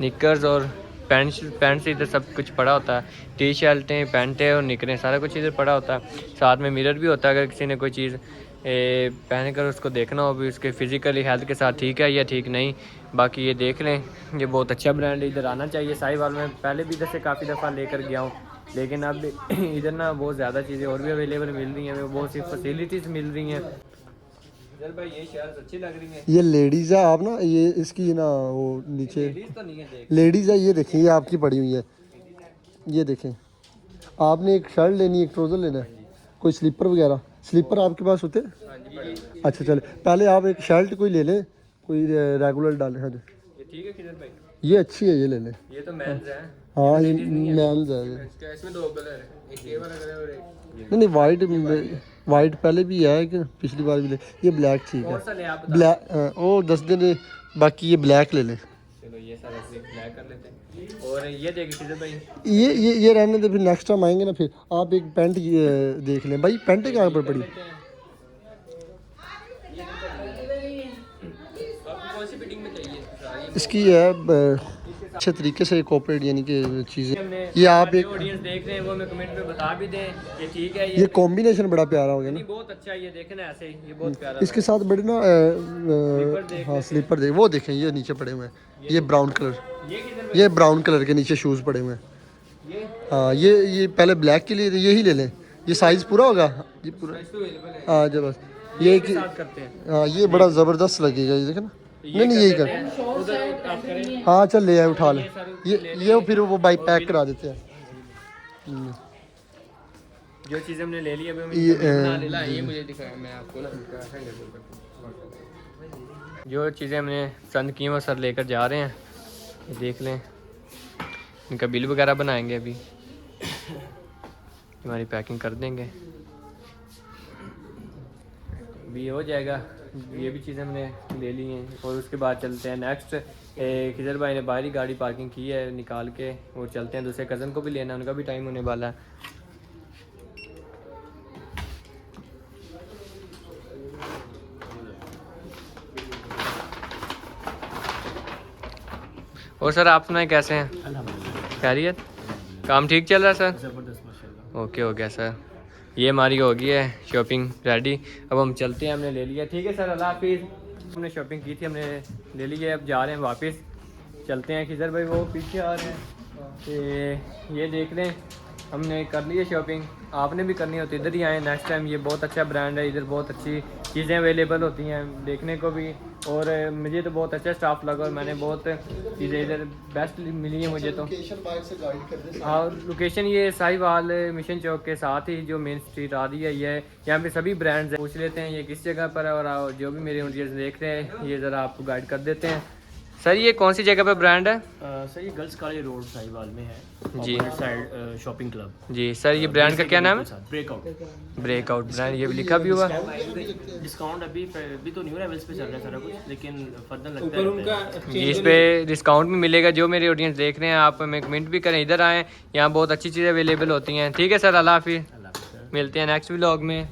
Knickers और pants इधर सब कुछ पड़ा होता है, टी शर्टें, पैंटें और निकरें सारा कुछ इधर पड़ा होता है। साथ में मिरर भी होता है, अगर किसी ने कोई चीज़ पहन कर उसको देखना हो भी उसके फिज़िकली हेल्थ के साथ ठीक है या ठीक नहीं। बाकी ये देख लें, ये बहुत अच्छा ब्रांड है, इधर आना चाहिए। साहिवाल में पहले भी इधर से काफ़ी दफ़ा लेकर गया हूँ, लेकिन अब इधर ना बहुत ज़्यादा चीज़ें और भी अवेलेबल मिल रही हैं, बहुत सी फैसिलिटीज़ मिल रही हैं। चल भाई ये शर्ट अच्छी लग रही है। ये लेडीज़ है, आप ना ये इसकी ना वो नीचे लेडीज़ तो नहीं है, देख लेडीज़ है, ये देखें ये आपकी पड़ी हुई है, ये देखें। आपने एक शर्ट लेनी है, एक ट्राउज़र लेना है, कोई स्लीपर वगैरह, स्लीपर आपके पास होते हैं? हाँ जी बड़ी। अच्छा चले, पहले आप एक शर्ट कोई ले लें, कोई रेगुलर डालें। हाँ जी ये ठीक है किधर भाई? ये अच्छी है, ये ले लें। ये तो मेंस है। हाँ ये मैम्स है ये। इसमें दो कलर है, एक ये वाला कलर और एक नहीं वाइट पहले भी है कि पिछली बार भी ले, ये ब्लैक ठीक कौन है। सा ले आप बता। ब्लैक वो 10 दिन, बाकी ये ब्लैक ले लें। चलो ये सारा ब्लैक कर लेते हैं। और ये देखिए किधर भाई? ये रहने दे, फिर नेक्स्ट टाइम आएंगे ना, फिर आप एक पैंट देख लें भाई। पैंट कहाँ पर पड़ी? आपको कौन सी फिटिंग में चाहिए? इसकी है अच्छे तरीके से कोऑपरेट, यानी कि चीज़ें ये आप एक ऑडियंस देख रहे हैं वो हमें कमेंट में बता भी दें कि ठीक है। ये कॉम्बिनेशन बड़ा प्यारा हो गया ना, नहीं बहुत अच्छा है, ये देखें ना ऐसे ही, ये बहुत प्यारा इसके साथ बड़े ना हाँ स्लीपर देख, वो देखें ये नीचे पड़े हुए हैं, ये ब्राउन कलर, ये किधर ये ब्राउन कलर के नीचे शूज़ पड़े हुए हैं। ये हाँ ये पहले ब्लैक के लिए यही ले लें, ये साइज़ पूरा होगा ये पूरा। तो अवेलेबल है, हाँ जब बस ये के साथ करते हैं। हाँ ये बड़ा ज़बरदस्त लगेगा, ये देखें ना। नहीं यही कर, उधर आप करें। हाँ चल ले आए, उठा ले ये फिर वो बाइक पैक करा देते हैं। जो चीज़ें हमने ले ली अभी हम ये, बना लेला, ये मुझे दिखाया मैं आपको ना। जो चीज़ें हमने पसंद की वो सर लेकर जा रहे हैं, ये देख लें। इनका बिल वगैरह बनाएंगे, अभी हमारी पैकिंग कर देंगे, भी हो जाएगा। ये भी चीज़ें हमने ले ली हैं और उसके बाद चलते हैं नेक्स्ट। खिजर भाई ने बाहरी गाड़ी पार्किंग की है निकाल के, वो चलते हैं। दूसरे कज़न को भी लेना है, उनका भी टाइम होने वाला है। और सर आप सुनाए कैसे हैं? खैरियत? काम ठीक चल रहा है सर? ज़बरदस्त माशाल्लाह। ओके हो गया सर, ये हमारी हो गई है शॉपिंग रेडी। अब हम चलते हैं, हमने ले लिया। ठीक है सर, अल्लाह हाफिज़। हमने शॉपिंग की थी, हमने ले ली है, अब जा रहे हैं वापस। चलते हैं। खिजर भाई वो पीछे आ रहे हैं, तो ये देख लें हमने कर ली है शॉपिंग। आपने भी करनी होती इधर ही आए नेक्स्ट टाइम। ये बहुत अच्छा ब्रांड है, इधर बहुत अच्छी चीज़ें अवेलेबल होती हैं देखने को भी, और मुझे तो बहुत अच्छा स्टाफ लगा और मैंने बहुत चीज़ें इधर बेस्ट मिली हैं मुझे तो। हाँ लोकेशन ये साहिवाल मिशन चौक के साथ ही जो मेन स्ट्रीट आ रही है, ये यहाँ पे सभी ब्रांड्स हैं। पूछ लेते हैं ये किस जगह पर है, और जो भी मेरे ऑडियंस देख रहे हैं ये ज़रा आपको गाइड कर देते हैं। सर ये कौन सी जगह पे ब्रांड है? सर ये गर्ल्स कॉलेज रोड साहिवाल में है जी साइड शॉपिंग क्लब। जी सर, ये ब्रांड का क्या नाम है? ब्रेकआउट। ब्रेकआउट ब्रांड, ये भी लिखा भी हुआ। डिस्काउंट अभी तो नहीं हो रहा, लेवल्स पे चल रहा है सारा कुछ, लेकिन फर्दर लगता है जी इस पे डिस्काउंट भी मिलेगा। जो मेरे ऑडियंस देख रहे हैं आप हमें कमेंट भी करें, इधर आएँ, यहाँ बहुत अच्छी चीज़ें अवेलेबल होती हैं। ठीक है सर, अल्लाह हाफिज़, मिलते हैं नेक्स्ट व्लॉग में।